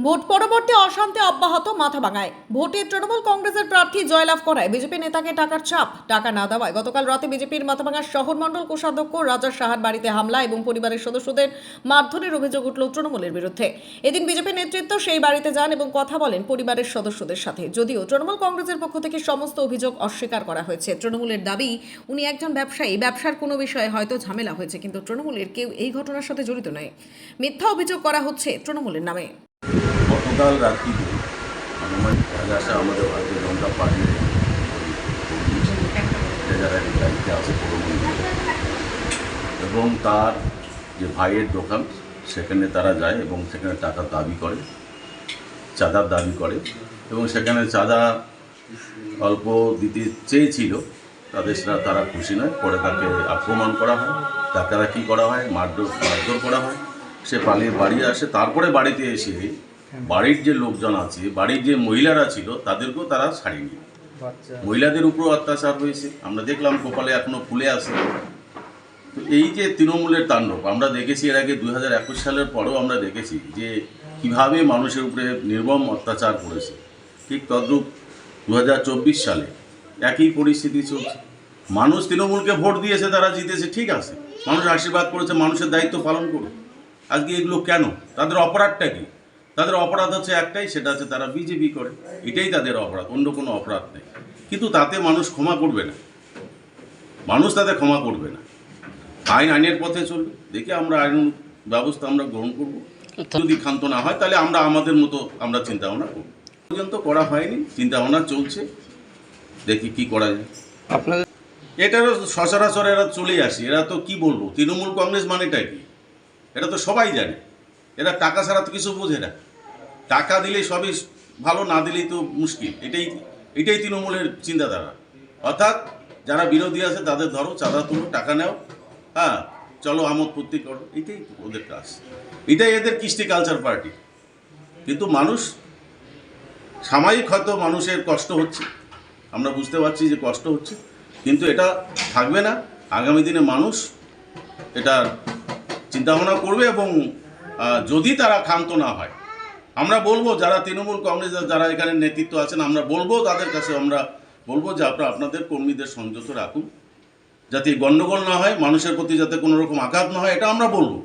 Vote পরবর্তী অশান্তি অব্যাহত মাথাভাঙায়। ভোটে তৃণমূল কংগ্রেসের প্রার্থী জয়লাভ করায় বিজেপি নেতাকে টাকার চাপ। টাকা না দেওয়ায় গতকাল রাতে বিজেপির মাথাভাঙা শহর মণ্ডল কোষাধ্যক্ষ রাজা সাহার বাড়িতে হামলা এবং পরিবারের সদস্যদের মারধরের অভিযোগ উঠল তৃণমূলের বিরুদ্ধে। এদিন বিজেপি নেতৃত্ব সেই বাড়িতে যান এবং কথা বলেন পরিবারের সদস্যদের সাথে। যদিও তৃণমূল কংগ্রেসের পক্ষ থেকে সমস্ত অভিযোগ অস্বীকার করা হয়েছে। তৃণমূলের দাবি, উনি একজন ব্যবসায়ী, ব্যবসার কোনো বিষয়ে হয়তো ঝামেলা হয়েছে, কিন্তু তৃণমূলের কেউ এই ঘটনার সাথে জড়িত নয়। মিথ্যা অভিযোগ করা হচ্ছে তৃণমূলের নামে। গতকাল রাত্রিতে আনুমানিক আসা আমাদের ভারতীয় জনতা পার্টির যারা দায়িত্বে আছে পৌরমন্ত্রী এবং তার যে ভাইয়ের দোকান সেখানে তারা যায় এবং সেখানে টাকার দাবি করে, চাঁদার দাবি করে এবং সেখানে চাঁদা অল্প দিতে চেয়েছিল। তারা খুশি নয়, পরে তাকে আক্রমণ করা হয়, ডাকাডাকি করা হয়, মারধর করা হয়। সে পালিয়ে বাড়ি আসে। তারপরে বাড়িতে এসে বাড়ির যে লোকজন আছে, বাড়ির যে মহিলারা ছিল, তাদেরকেও তারা ছাড়েনি। মহিলাদের উপরও অত্যাচার হয়েছে। আমরা দেখলাম কপালে এখনো ফুলে আছে। তো এই যে তৃণমূলের তাণ্ডব আমরা দেখেছি এর আগে 2021 সালের পরেও আমরা দেখেছি যে কিভাবে মানুষের উপরে নির্মম অত্যাচার করেছে। ঠিক তদ্রূপ 2024 সালে একই পরিস্থিতি চলছে। মানুষ তৃণমূলকে ভোট দিয়েছে, তারা জিতেছে, ঠিক আছে, মানুষ আশীর্বাদ করেছে, মানুষের দায়িত্ব পালন করুক। আজকে এগুলো কেন? তাদের অপরাধটা কি? তাদের অপরাধ হচ্ছে একটাই, সেটা হচ্ছে তারা বিজেপি করে। এটাই তাদের অপরাধ, অন্য কোনো অপরাধ নেই। কিন্তু তাতে মানুষ ক্ষমা করবে না, মানুষ তাতে ক্ষমা করবে না। আইনের পথে চলবে। দেখে আমরা আইন ব্যবস্থা আমরা গ্রহণ করব। যদি ক্ষান্ত না হয় তাহলে আমরা আমাদের মতো আমরা চিন্তাভাবনা করব। পর্যন্ত করা হয়নি, চিন্তাভাবনা চলছে, দেখি কি করা যায়। আপনাদের এটারও সচরাচর এরা চলেই আসে। এরা তো কি বলবো, তৃণমূল কংগ্রেস মানেটা কি এটা তো সবাই জানে। এরা টাকা ছাড়া তো কিছু বোঝে না। টাকা দিলে সবই ভালো, না দিলেই তো মুশকিল। এটাই তৃণমূলের চিন্তাধারা। অর্থাৎ যারা বিরোধী আছে তাদের ধরো, চাঁদা তুলো, টাকা নাও, হ্যাঁ চলো আমোদ ফুর্তি করো, এটাই ওদের কাজ। এটাই এদের কৃষ্টি কালচার পার্টি। কিন্তু মানুষ সাময়িক হয়তো মানুষের কষ্ট হচ্ছে, আমরা বুঝতে পারছি যে কষ্ট হচ্ছে, কিন্তু এটা থাকবে না। আগামী দিনে মানুষ এটা চিন্তাভাবনা করবে এবং যদি তারা ক্ষান্ত না হয়, আমরা বলবো যারা তৃণমূল কংগ্রেস যারা এখানে নেতৃত্ব আছেন, আমরা বলবো তাদের কাছে, আমরা বলবো যে আপনাদের কর্মীদের সংযত রাখুন, যাতে গণ্ডগোল না হয়, মানুষের প্রতি যাতে কোনো রকম আঘাত না হয়, এটা আমরা বলবো।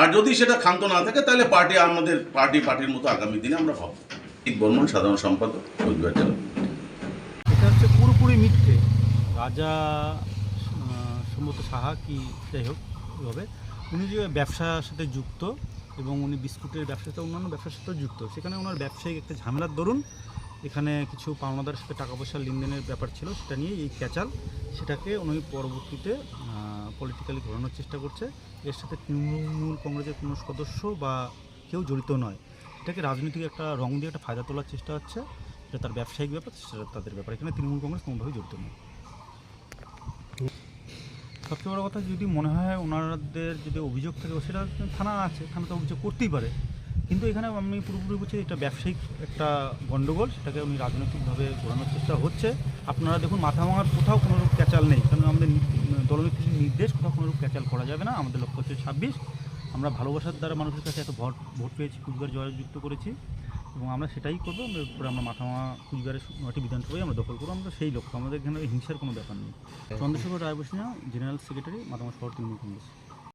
আর যদি সেটা ক্ষান্ত না থাকে তাহলে আমাদের পার্টির মতো আগামী দিনে আমরা ভাববো। ঠিক বর্মন, সাধারণ সম্পাদক, কোচবিহার জেলা। এটা হচ্ছে পুরোপুরি মিথ্যে। রাজা সম্ভবত সাহা কি যাই হোক, এভাবে উনি যে ব্যবসার সাথে যুক্ত এবং উনি বিস্কুটের ব্যবসার সাথে অন্যান্য ব্যবসার সাথেও যুক্ত, সেখানে ওনার ব্যবসায়িক একটা ঝামেলার দরুন এখানে কিছু পাওনাদারের সাথে টাকা পয়সা লেনদেনের ব্যাপার ছিল, সেটা নিয়ে এই ক্যাচাল। সেটাকে উনি পরবর্তীতে পলিটিক্যালি ঘোরানোর চেষ্টা করছে। এর সাথে তৃণমূল কংগ্রেসের কোনো সদস্য বা কেউ জড়িত নয়। এটাকে রাজনৈতিক একটা রং দিয়ে একটা ফায়দা তোলার চেষ্টা হচ্ছে। এটা তার ব্যবসায়িক ব্যাপার, সেটা তাদের ব্যাপার। এখানে তৃণমূল কংগ্রেস কোনোভাবেই জড়িত নয়। সবচেয়ে বড় কথা, যদি মনে হয় ওনাদের যদি অভিযোগ থাকে, সেটা থানা আছে, থানাতে অভিযোগ করতেই পারে। কিন্তু এখানে আমি পুরোপুরি বলছি এটা ব্যবসায়িক একটা গণ্ডগোল, সেটাকে উনি রাজনৈতিকভাবে ঘোরানোর চেষ্টা হচ্ছে। আপনারা দেখুন, মাথাভাঙার কোথাও কোনোরূপ ক্যাচাল নেই, কারণ আমাদের দলনেত্রীর নির্দেশ, কোথাও কোনোরূপ ক্যাচাল করা যাবে না। আমাদের লক্ষ্য হচ্ছে 26। আমরা ভালোবাসার দ্বারা মানুষের কাছে এত ভোট পেয়েছি, কুচবিহার জয়যুক্ত করেছি এবং আমরা সেটাই করবো। এরপরে আমরা মাথাভাঙা কুচবিহারের 9টি বিধানসভায় আমরা দখল করবো। আমরা সেই লক্ষ্য, আমাদের এখানে হিংসার কোনো ব্যাপার নেই। চন্দ্রশেখর রায় বসিয়া, জেনারেল সেক্রেটারি, মাথাভাঙা শহর তৃণমূল কংগ্রেস।